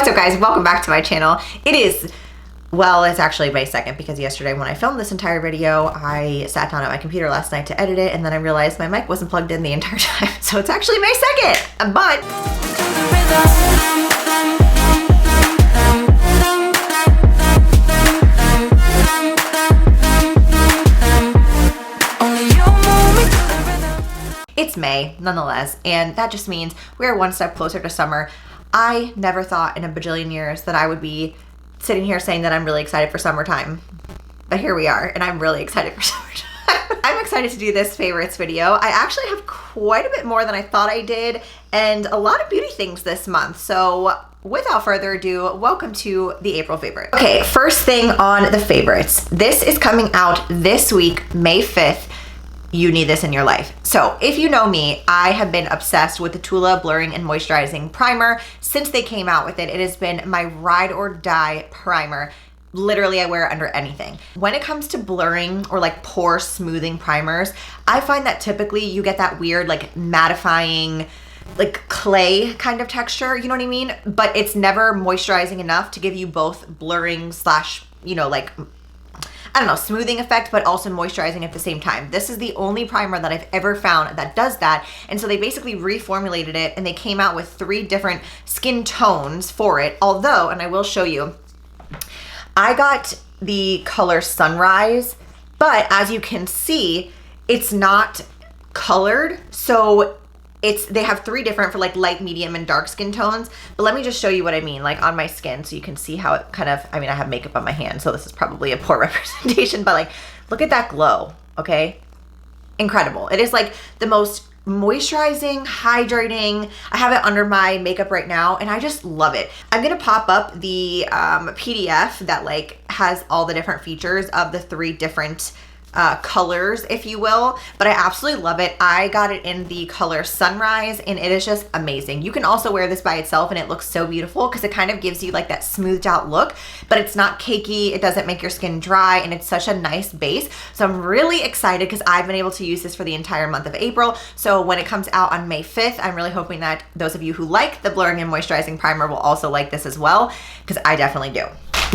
What's up guys, welcome back to my channel. It is, well, it's actually May 2nd because yesterday when I filmed this entire video, I sat down at my computer last night to edit it and then I realized my mic wasn't plugged in the entire time. So it's actually May 2nd, but it's May nonetheless, and that just means we're one step closer to summer. I never thought in a bajillion years that I would be sitting here saying that I'm really excited for summertime, but here we are, and I'm really excited for summertime. I'm excited to do this favorites video. I actually have quite a bit more than I thought I did, and a lot of beauty things this month, so without further ado, welcome to the April favorite. Okay, first thing on the favorites. This is coming out this week, May 5th. You need this in your life. So if you know me, I have been obsessed with the Tula Blurring and Moisturizing Primer since they came out with it. It has been my ride or die primer. Literally, I wear it under anything. When it comes to blurring or like pore smoothing primers, I find that typically you get that weird like mattifying, like clay kind of texture, you know what I mean? But it's never moisturizing enough to give you both blurring slash, you know, like, I don't know, smoothing effect, but also moisturizing at the same time. This is the only primer that I've ever found that does that. And so they basically reformulated it and they came out with 3 different skin tones for it. Although, and I will show you, I got the color Sunrise, but as you can see, it's not colored. So they have 3 different for like light, medium, and dark skin tones. But let me just show you what I mean, like on my skin, so you can see how it kind of, I mean, I have makeup on my hand, so this is probably a poor representation, but like, look at that glow, okay? Incredible. It is like the most moisturizing, hydrating. I have it under my makeup right now, and I just love it. I'm gonna pop up the PDF that like has all the different features of the 3 different colors, if you will, but I absolutely love it. I got it in the color Sunrise, and it is just amazing. You can also wear this by itself, and it looks so beautiful because it kind of gives you like that smoothed out look, but it's not cakey. It doesn't make your skin dry, and it's such a nice base. So I'm really excited because I've been able to use this for the entire month of April. So when it comes out on May 5th, I'm really hoping that those of you who like the Blurring and Moisturizing Primer will also like this as well, because I definitely do.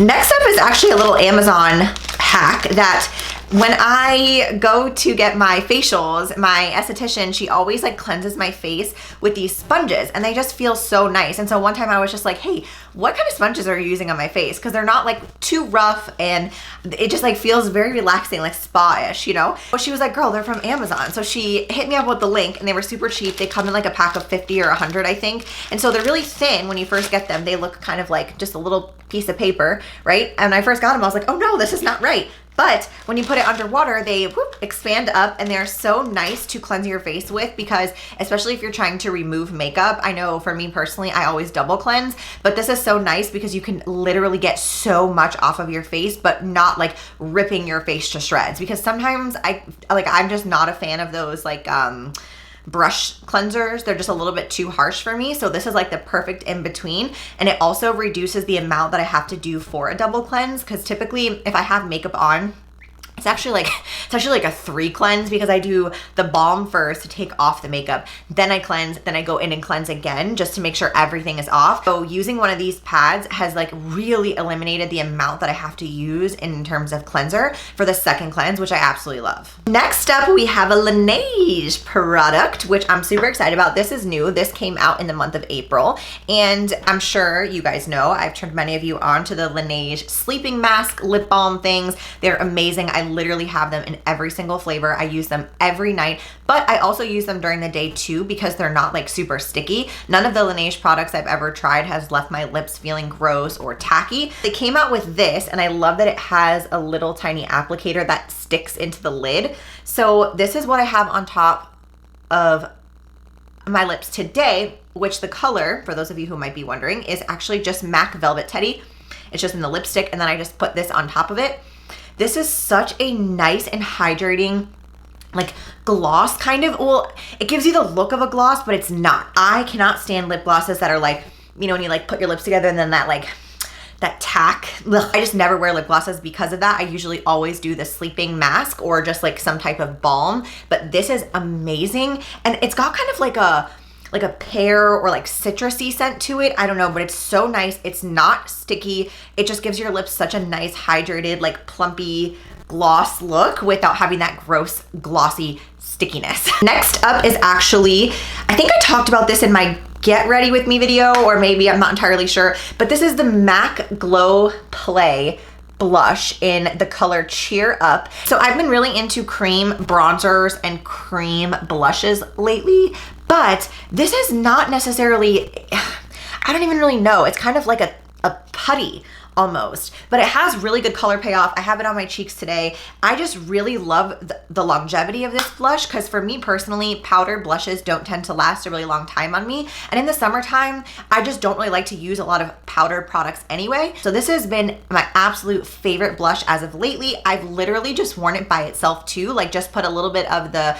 Next up is actually a little Amazon hack that when I go to get my facials, my esthetician, she always like cleanses my face with these sponges, and they just feel so nice. And so one time I was just like, hey, what kind of sponges are you using on my face? Because they're not like too rough, and it just like feels very relaxing, like spa-ish, you know? But she was like, girl, they're from Amazon. So she hit me up with the link, and they were super cheap. They come in like a pack of 50 or 100, I think. And so they're really thin when you first get them. They look kind of like just a little piece of paper, right? And when I first got them, I was like, oh no, this is not right. But when you put it underwater, they expand up, and they're so nice to cleanse your face with, because especially if you're trying to remove makeup, I know for me personally, I always double cleanse, but this is so nice because you can literally get so much off of your face, but not like ripping your face to shreds. Because sometimes I'm just not a fan of those like brush cleansers. They're just a little bit too harsh for me. So this is like the perfect in between, and it also reduces the amount that I have to do for a double cleanse, because typically if I have makeup on, it's actually like a 3 cleanse, because I do the balm first to take off the makeup, then I cleanse, then I go in and cleanse again just to make sure everything is off. So using one of these pads has like really eliminated the amount that I have to use in terms of cleanser for the second cleanse, which I absolutely love. Next up, we have a Laneige product, which I'm super excited about. This is new. This came out in the month of April, and I'm sure you guys know, I've turned many of you on to the Laneige sleeping mask lip balm things. They're amazing. I literally have them in every single flavor. I use them every night, but I also use them during the day too, because they're not like super sticky. None of the Laneige products I've ever tried has left my lips feeling gross or tacky. They came out with this, and I love that it has a little tiny applicator that sticks into the lid. So this is what I have on top of my lips today, which the color, for those of you who might be wondering, is actually just MAC Velvet Teddy. It's just in the lipstick, and then I just put this on top of it. This is such a nice and hydrating like gloss kind of. Well, it gives you the look of a gloss, but it's not. I cannot stand lip glosses that are like, you know, when you like put your lips together and then that like that tack. Ugh, I just never wear lip glosses because of that. I usually always do the sleeping mask or just like some type of balm, but this is amazing. And it's got kind of like a like a pear or like citrusy scent to it. I don't know, but it's so nice. It's not sticky. It just gives your lips such a nice hydrated, like plumpy gloss look without having that gross glossy stickiness. Next up is actually, I think I talked about this in my Get Ready With Me video, or maybe I'm not entirely sure, but this is the MAC Glow Play blush in the color Cheer Up. So I've been really into cream bronzers and cream blushes lately, but this is not necessarily, I don't even really know. It's kind of like a putty almost, but it has really good color payoff. I have it on my cheeks today. I just really love the longevity of this blush, because for me personally, powdered blushes don't tend to last a really long time on me. And in the summertime, I just don't really like to use a lot of powdered products anyway. So this has been my absolute favorite blush as of lately. I've literally just worn it by itself too, like just put a little bit of the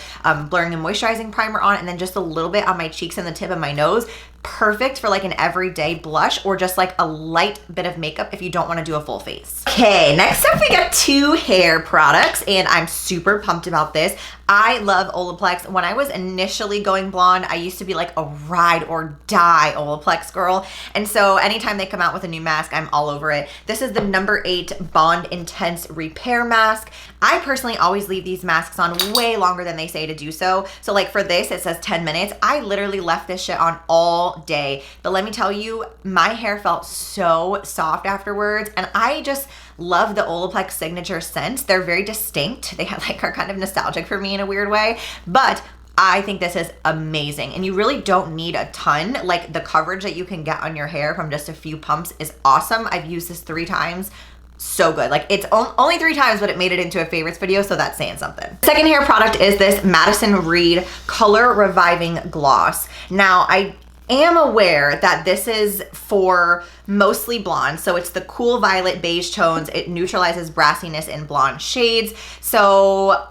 blurring and moisturizing primer on, and then just a little bit on my cheeks and the tip of my nose. Perfect for like an everyday blush, or just like a light bit of makeup if you don't want to do a full face. Okay, next up we got 2 hair products, and I'm super pumped about this. I love OLAPLEX. When I was initially going blonde, I used to be like a ride or die OLAPLEX girl. And so anytime they come out with a new mask, I'm all over it. This is the number 8 Bond Intense Repair Mask. I personally always leave these masks on way longer than they say to do so. So like for this, it says 10 minutes. I literally left this shit on all day. But let me tell you, my hair felt so soft afterwards, and I just love the OLAPLEX signature scents. They're very distinct. They are kind of nostalgic for me in a weird way, but I think this is amazing. And you really don't need a ton. Like the coverage that you can get on your hair from just a few pumps is awesome. I've used this 3 times. So good. Like it's only 3 times, but it made it into a favorites video, so that's saying something. Second hair product is this Madison Reed Color Reviving Gloss. Now I am aware that this is for mostly blonde, so it's the cool violet beige tones. It neutralizes brassiness in blonde shades. So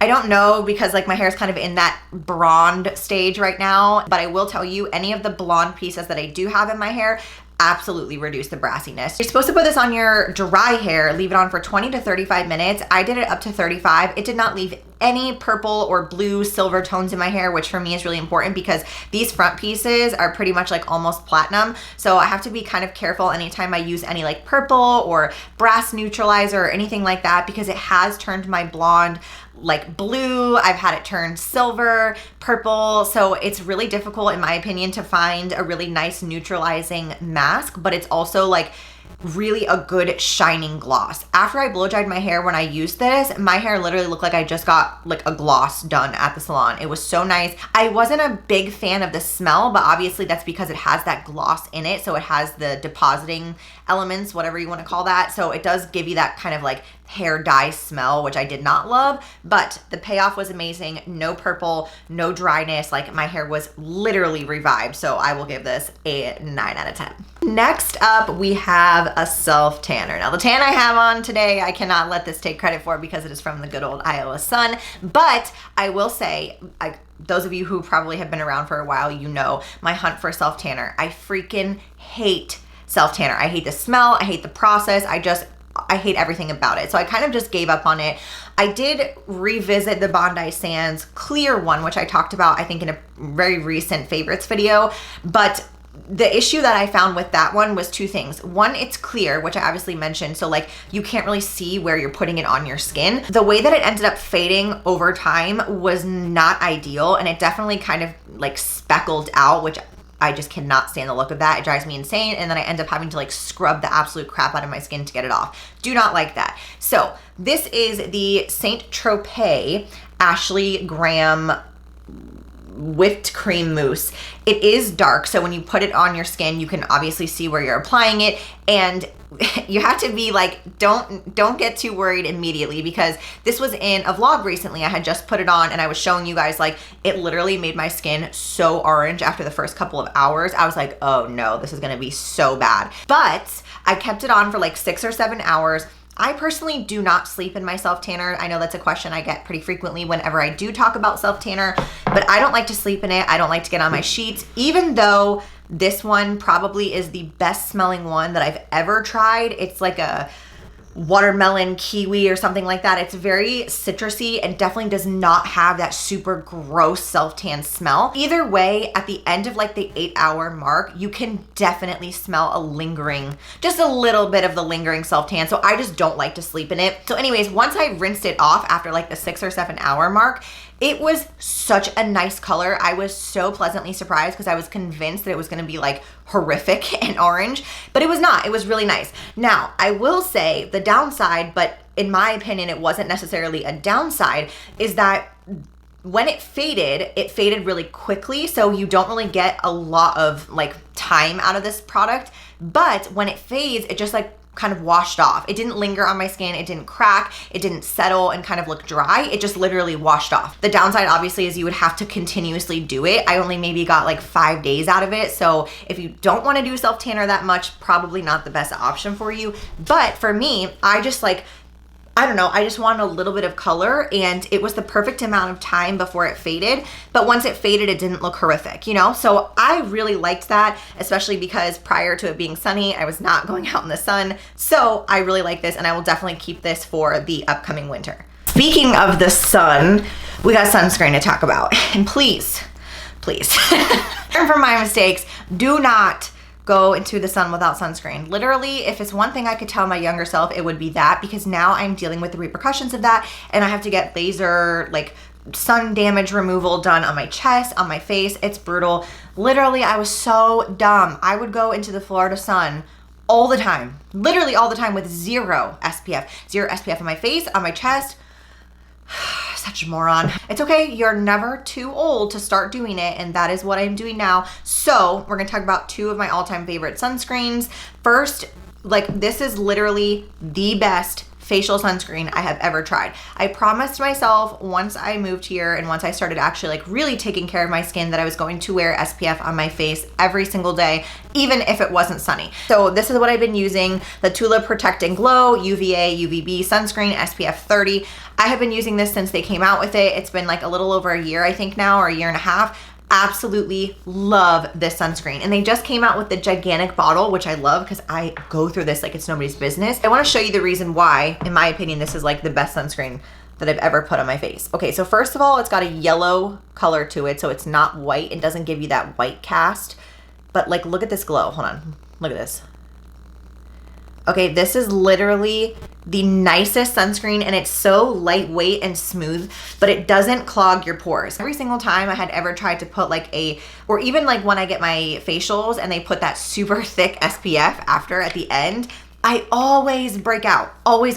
I don't know, because like my hair is kind of in that blonde stage right now, but I will tell you, any of the blonde pieces that I do have in my hair absolutely reduce the brassiness. You're supposed to put this on your dry hair, leave it on for 20 to 35 minutes. I did it up to 35. It did not leave any purple or blue silver tones in my hair, which for me is really important because these front pieces are pretty much like almost platinum. So I have to be kind of careful anytime I use any like purple or brass neutralizer or anything like that, because it has turned my blonde like blue. I've had it turn silver, purple. So it's really difficult in my opinion to find a really nice neutralizing mask, but it's also like really a good shining gloss. After I blow dried my hair, when I used this, my hair literally looked like I just got like a gloss done at the salon. It was so nice. I wasn't a big fan of the smell, but obviously that's because it has that gloss in it. So it has the depositing elements, whatever you want to call that. So it does give you that kind of like hair dye smell, which I did not love, but the payoff was amazing. No purple, no dryness. Like my hair was literally revived. So I will give this a 9 out of 10. Next up, we have a self tanner. Now the tan I have on today, I cannot let this take credit for because it is from the good old Iowa sun, but I will say, those of you who probably have been around for a while, you know my hunt for self tanner. I freaking hate self tanner. I hate the smell. I hate the process. I hate everything about it. So I kind of just gave up on it. I did revisit the Bondi Sands clear one, which I talked about, I think, in a very recent favorites video. But the issue that I found with that one was 2 things. One, it's clear, which I obviously mentioned. So like you can't really see where you're putting it on your skin. The way that it ended up fading over time was not ideal. And it definitely kind of like speckled out, which I just cannot stand the look of that. It drives me insane. And then I end up having to like scrub the absolute crap out of my skin to get it off. Do not like that. So this is the ST.TROPEZ Ashley Graham whipped cream mousse. It is dark, so when you put it on your skin, you can obviously see where you're applying it, and you have to be like, don't get too worried immediately, because this was in a vlog recently. I had just put it on and I was showing you guys, like, it literally made my skin so orange after the first couple of hours. I was like, oh no, this is gonna be so bad. But I kept it on for like 6 or 7 hours. I personally do not sleep in my self tanner. I know that's a question I get pretty frequently whenever I do talk about self tanner, but I don't like to sleep in it. I don't like to get on my sheets, even though this one probably is the best smelling one that I've ever tried. It's like a watermelon, kiwi, or something like that. It's very citrusy and definitely does not have that super gross self-tan smell. Either way, at the end of like the 8-hour mark, you can definitely smell a lingering, just a little bit of the lingering self-tan. So I just don't like to sleep in it. So anyways, once I rinsed it off after like the 6 or 7 hour mark, it was such a nice color. I was so pleasantly surprised because I was convinced that it was gonna be like horrific and orange, but it was not. It was really nice. Now, I will say the downside, but in my opinion, it wasn't necessarily a downside, is that when it faded really quickly. So you don't really get a lot of like time out of this product, but when it fades, it just like kind of washed off. It didn't linger on my skin. It didn't crack. It didn't settle and kind of look dry. It just literally washed off. The downside obviously is you would have to continuously do it. I only maybe got like 5 days out of it. So if you don't want to do self-tanner that much, probably not the best option for you. But for me, I just like, I don't know, I just wanted a little bit of color, and it was the perfect amount of time before it faded. But once it faded, it didn't look horrific, you know? So I really liked that, especially because prior to it being sunny, I was not going out in the sun. So I really like this, and I will definitely keep this for the upcoming winter. Speaking of the sun, we got sunscreen to talk about. And please, learn from my mistakes. Do not go into the sun without sunscreen. Literally, if it's one thing I could tell my younger self, it would be that, because now I'm dealing with the repercussions of that, and I have to get laser, like sun damage removal done on my chest, on my face. It's brutal. Literally, I was so dumb. I would go into the Florida sun all the time, literally all the time, with zero SPF on my face, on my chest. Such a moron. It's okay, you're never too old to start doing it, and that is what I'm doing now. So we're gonna talk about 2 of my all-time favorite sunscreens. First, like, this is literally the best facial sunscreen I have ever tried. I promised myself once I moved here and once I started actually like really taking care of my skin that I was going to wear SPF on my face every single day, even if it wasn't sunny. So this is what I've been using, the Tula Protect and Glow UVA UVB sunscreen SPF 30. I have been using this since they came out with it. It's been like a little over a year, I think now, or a year and a half. Absolutely love this sunscreen, and they just came out with the gigantic bottle, which I love because I go through this like it's nobody's business. I want to show you the reason why, in my opinion, this is like the best sunscreen that I've ever put on my face. Okay, so first of all, it's got a yellow color to it, so it's not white. It doesn't give you that white cast, but like, look at this glow. Hold on, look at this. Okay, this is literally the nicest sunscreen, and it's so lightweight and smooth, but it doesn't clog your pores. Every single time I had ever tried to put like or even like when I get my facials and they put that super thick SPF after at the end, I always break out, always.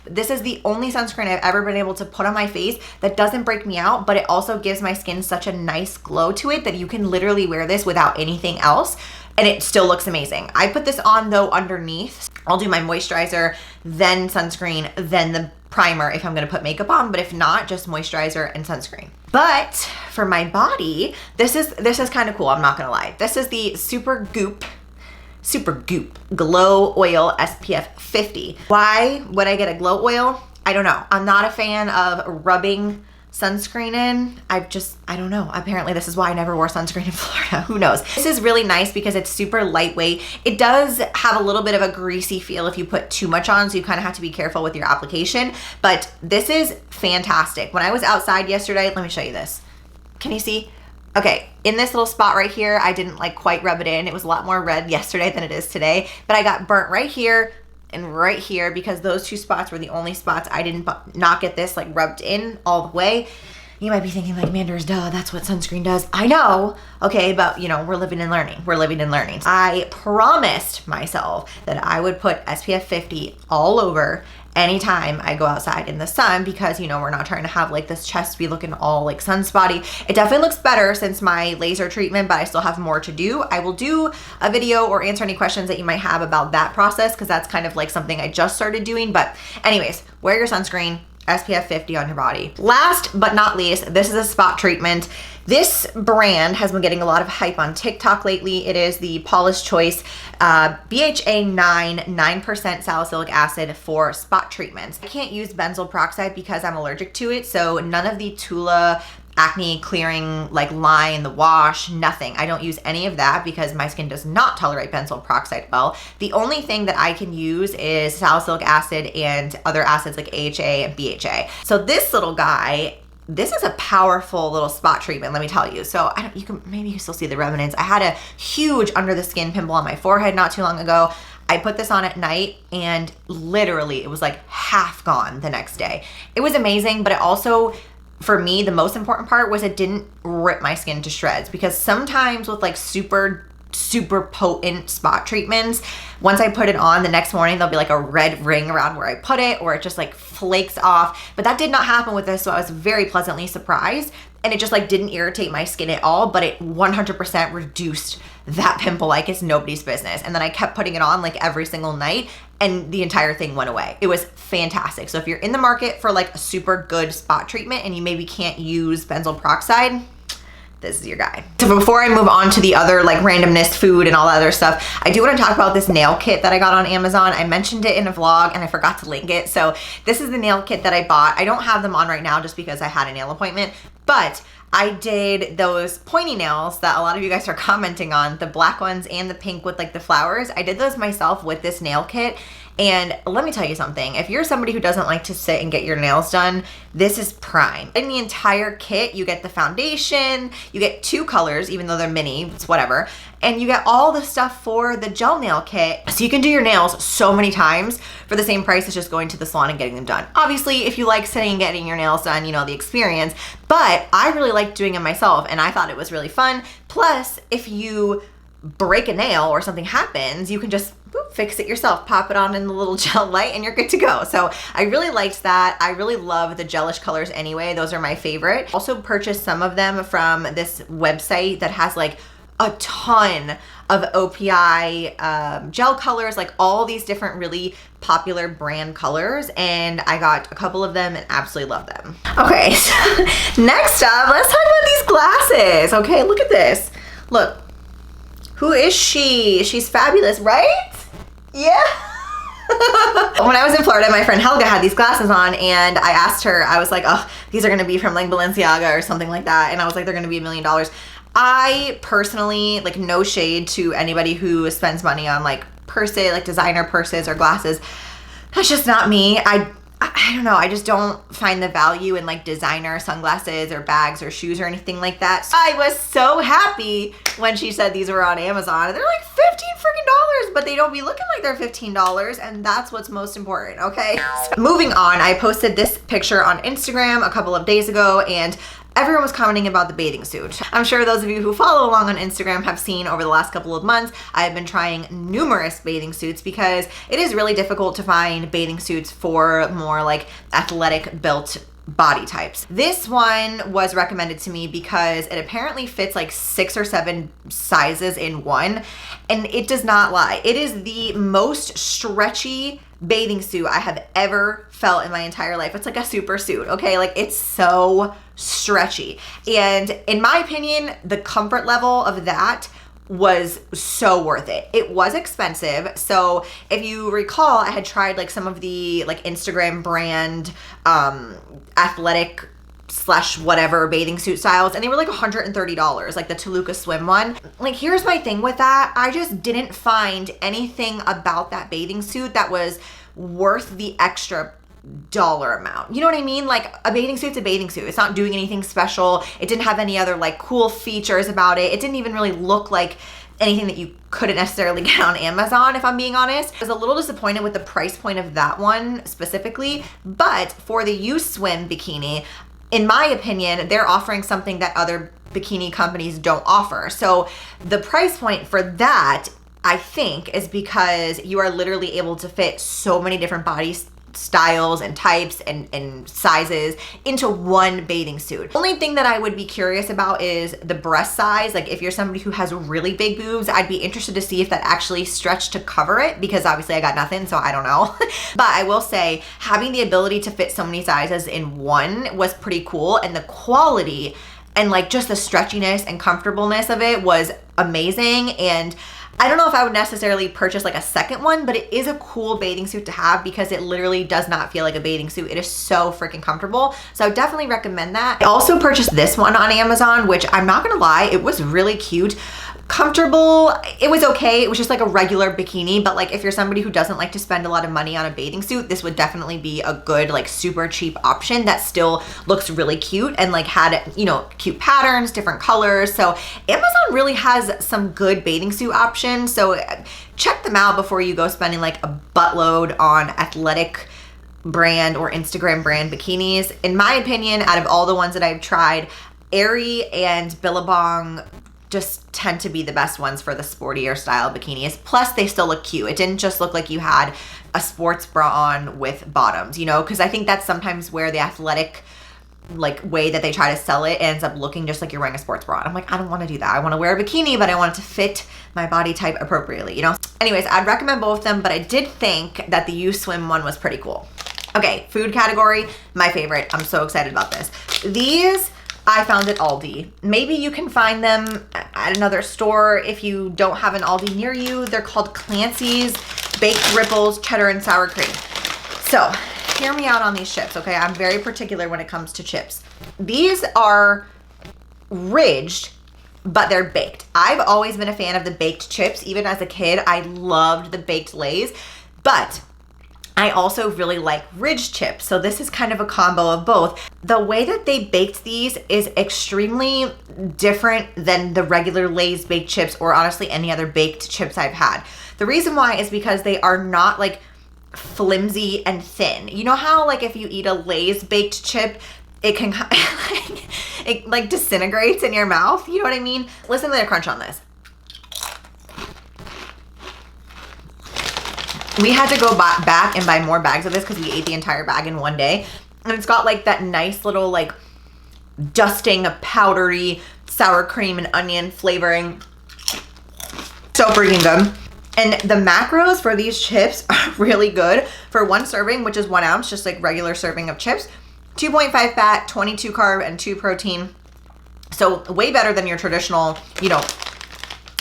But this is the only sunscreen I've ever been able to put on my face that doesn't break me out, but it also gives my skin such a nice glow to it that you can literally wear this without anything else, and it still looks amazing. I put this on though underneath. I'll do my moisturizer, then sunscreen, then the primer if I'm gonna put makeup on, but if not, just moisturizer and sunscreen. But for my body, this is kind of cool, I'm not gonna lie. This is the SUPERGOOP Glow Oil SPF 50. Why would I get a glow oil? I don't know. I'm not a fan of rubbing sunscreen in. I don't know. Apparently this is why I never wore sunscreen in Florida. Who knows? This is really nice because it's super lightweight. It does have a little bit of a greasy feel if you put too much on, so you kind of have to be careful with your application, but this is fantastic. When I was outside yesterday, let me show you this. Can you see? Okay, in this little spot right here, I didn't like quite rub it in. It was a lot more red yesterday than it is today, but I got burnt right here and right here because those 2 spots were the only spots I didn't not get this like rubbed in all the way. You might be thinking like, Mander's, duh, that's what sunscreen does. I know, okay, but you know, we're living and learning. I promised myself that I would put SPF 50 all over anytime I go outside in the sun because, you know, we're not trying to have like this chest be looking all like sunspotty. It definitely looks better since my laser treatment, but I still have more to do. I will do a video or answer any questions that you might have about that process because that's kind of like something I just started doing. But anyways, wear your sunscreen, SPF 50 on your body. Last but not least, this is a spot treatment. This brand has been getting a lot of hype on TikTok lately. It is the Paula's Choice BHA 9% salicylic acid for spot treatments. I can't use benzoyl peroxide because I'm allergic to it, so none of the Tula acne clearing like line, the wash, nothing. I don't use any of that because my skin does not tolerate benzoyl peroxide well. The only thing that I can use is salicylic acid and other acids like AHA and BHA. So this little guy, this is a powerful little spot treatment, let me tell you. So maybe you still see the remnants. I had a huge under the skin pimple on my forehead not too long ago. I put this on at night and literally it was like half gone the next day. It was amazing, but it also, for me, the most important part was it didn't rip my skin to shreds, because sometimes with like super potent spot treatments, once I put it on the next morning, there'll be like a red ring around where I put it, or it just like flakes off. But that did not happen with this, so I was very pleasantly surprised. And it just like didn't irritate my skin at all, but it 100% reduced that pimple like it's nobody's business. And then I kept putting it on like every single night and the entire thing went away. It was fantastic. So if you're in the market for like a super good spot treatment and you maybe can't use benzoyl peroxide, this is your guy. So before I move on to the other like randomness, food and all that other stuff, I do want to talk about this nail kit that I got on Amazon. I mentioned it in a vlog and I forgot to link it. So this is the nail kit that I bought. I don't have them on right now just because I had a nail appointment, but I did those pointy nails that a lot of you guys are commenting on, the black ones and the pink with like the flowers. I did those myself with this nail kit. And let me tell you something, if you're somebody who doesn't like to sit and get your nails done, this is prime. In the entire kit, you get the foundation, you get 2 colors, even though they're mini, it's whatever. And you get all the stuff for the gel nail kit. So you can do your nails so many times for the same price as just going to the salon and getting them done. Obviously, if you like sitting and getting your nails done, you know, the experience, but I really like doing it myself and I thought it was really fun. Plus, if you break a nail or something happens, you can just fix it yourself, pop it on in the little gel light and you're good to go. So I really liked that. I really love the gelish colors anyway. Those are my favorite. Also purchased some of them from this website that has like a ton of OPI gel colors, like all these different really popular brand colors, and I got a couple of them and absolutely love them. Okay, so next up, let's talk about these glasses. Okay, look at this. Look, who is she? She's fabulous, right? Yeah. When I was in Florida, my friend Helga had these glasses on and I asked her, I was like, oh, these are gonna be from like Balenciaga or something like that. And I was like, they're gonna be $1 million. I personally, like, no shade to anybody who spends money on like purses, like designer purses or glasses. That's just not me. I don't know, I just don't find the value in like designer sunglasses or bags or shoes or anything like that. So I was so happy when she said these were on Amazon. They're like $15 freaking, but they don't be looking like they're $15, and that's what's most important, okay? So moving on, I posted this picture on Instagram a couple of days ago and everyone was commenting about the bathing suit. I'm sure those of you who follow along on Instagram have seen over the last couple of months, I have been trying numerous bathing suits because it is really difficult to find bathing suits for more like athletic built body types. This one was recommended to me because it apparently fits like 6 or 7 sizes in one, and it does not lie. It is the most stretchy bathing suit I have ever felt in my entire life. It's like a super suit, okay? Like, it's so stretchy. And in my opinion, the comfort level of that was so worth it. It was expensive. So if you recall, I had tried like some of the like Instagram brand athletic slash whatever bathing suit styles, and they were like $130, like the TULA-GLOWING one. Like, here's my thing with that. I just didn't find anything about that bathing suit that was worth the extra dollar amount. You know what I mean? Like, a bathing suit's a bathing suit. It's not doing anything special. It didn't have any other like cool features about it. It didn't even really look like anything that you couldn't necessarily get on Amazon, if I'm being honest. I was a little disappointed with the price point of that one specifically, but for the YouSwim bikini, in my opinion, they're offering something that other bikini companies don't offer. So the price point for that, I think, is because you are literally able to fit so many different body styles and types and sizes into one bathing suit. Only thing that I would be curious about is the breast size. Like, if you're somebody who has really big boobs, I'd be interested to see if that actually stretched to cover it, because obviously I got nothing, so I don't know. But I will say, having the ability to fit so many sizes in one was pretty cool, and the quality and like just the stretchiness and comfortableness of it was amazing. And I don't know if I would necessarily purchase like a second one, but it is a cool bathing suit to have because it literally does not feel like a bathing suit. It is so freaking comfortable. So I would definitely recommend that. I also purchased this one on Amazon, which I'm not gonna lie, it was really cute. Comfortable, it was okay. It was just like a regular bikini, but like if you're somebody who doesn't like to spend a lot of money on a bathing suit, this would definitely be a good, like super cheap option that still looks really cute and like had, you know, cute patterns, different colors. So Amazon really has some good bathing suit options. So check them out before you go spending like a buttload on athletic brand or Instagram brand bikinis. In my opinion, out of all the ones that I've tried, Aerie and Billabong just tend to be the best ones for the sportier style bikinis. Plus they still look cute. It didn't just look like you had a sports bra on with bottoms, you know, because I think that's sometimes where the athletic like way that they try to sell it ends up looking just like you're wearing a sports bra. And I'm like, I don't want to do that. I want to wear a bikini, but I want it to fit my body type appropriately, you know? Anyways, I'd recommend both of them, but I did think that the YouSwim one was pretty cool. Okay, food category, my favorite. I'm so excited about this. These I found at Aldi. Maybe you can find them at another store if you don't have an Aldi near you. They're called CLANCY'S Baked Ripples Cheddar and Sour Cream. So hear me out on these chips, okay? I'm very particular when it comes to chips. These are ridged, but they're baked. I've always been a fan of the baked chips. Even as a kid, I loved the baked Lay's, but I also really like ridged chips. So this is kind of a combo of both. The way that they baked these is extremely different than the regular Lay's baked chips or honestly any other baked chips I've had. The reason why is because they are not like flimsy and thin. You know how like if you eat a Lay's baked chip, it can it like disintegrates in your mouth? You know what I mean? Listen to the crunch on this. We had to go back and buy more bags of this because we ate the entire bag in one day. And it's got like that nice little like dusting of powdery sour cream and onion flavoring. So freaking good. And the macros for these chips are really good. For one serving, which is 1 ounce, just like regular serving of chips, 2.5 fat, 22 carb, and 2 protein. So way better than your traditional, you know,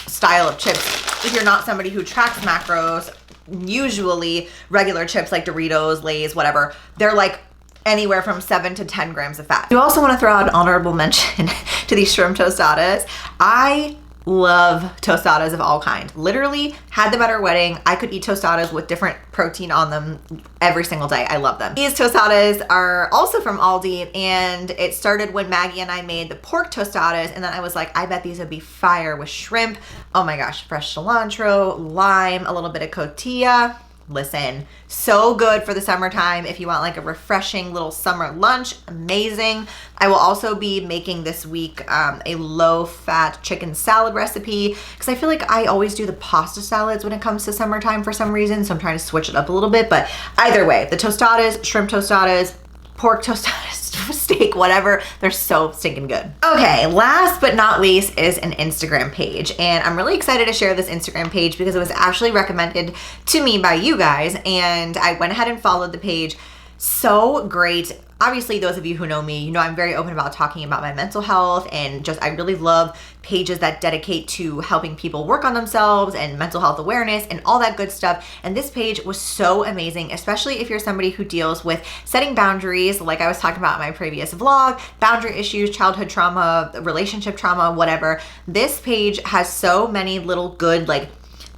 style of chips. If you're not somebody who tracks macros, usually regular chips like Doritos, Lay's, whatever, they're like anywhere from 7 to 10 grams of fat. You also want to throw out an honorable mention to these shrimp tostadas. I love tostadas of all kinds. Literally had them at our wedding. I could eat tostadas with different protein on them every single day. I love them. These tostadas are also from Aldi, and it started when Maggie and I made the pork tostadas, and then I was like, I bet these would be fire with shrimp. Oh my gosh, fresh cilantro, lime, a little bit of cotija. Listen, so good for the summertime if you want like a refreshing little summer lunch. Amazing. I will also be making this week a low-fat chicken salad recipe because I feel like I always do the pasta salads when it comes to summertime for some reason, so I'm trying to switch it up a little bit. But either way, the tostadas, shrimp tostadas, pork tostadas, steak, whatever, they're so stinking good. Okay, last but not least is an Instagram page, and I'm really excited to share this Instagram page because it was actually recommended to me by you guys, and I went ahead and followed the page. So great. Obviously, those of you who know me, you know I'm very open about talking about my mental health, and just I really love pages that dedicate to helping people work on themselves and mental health awareness and all that good stuff. And this page was so amazing, especially if you're somebody who deals with setting boundaries, like I was talking about in my previous vlog, boundary issues, childhood trauma, relationship trauma, whatever. This page has so many little good like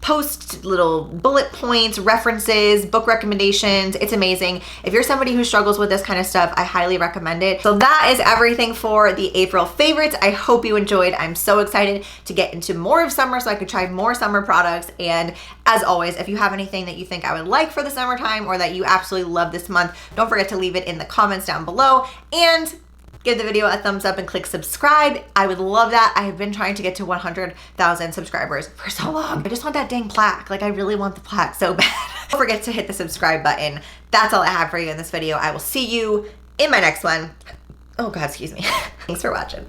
post little bullet points, references, book recommendations. It's amazing. If you're somebody who struggles with this kind of stuff, I highly recommend it. So that is everything for the April favorites. I hope you enjoyed. I'm so excited to get into more of summer so I could try more summer products. And as always, if you have anything that you think I would like for the summertime or that you absolutely love this month, don't forget to leave it in the comments down below. And give the video a thumbs up and click subscribe. I would love that. I have been trying to get to 100,000 subscribers for so long. I just want that dang plaque. Like I really want the plaque so bad. Don't forget to hit the subscribe button. That's all I have for you in this video. I will see you in my next one. Oh God, excuse me. Thanks for watching.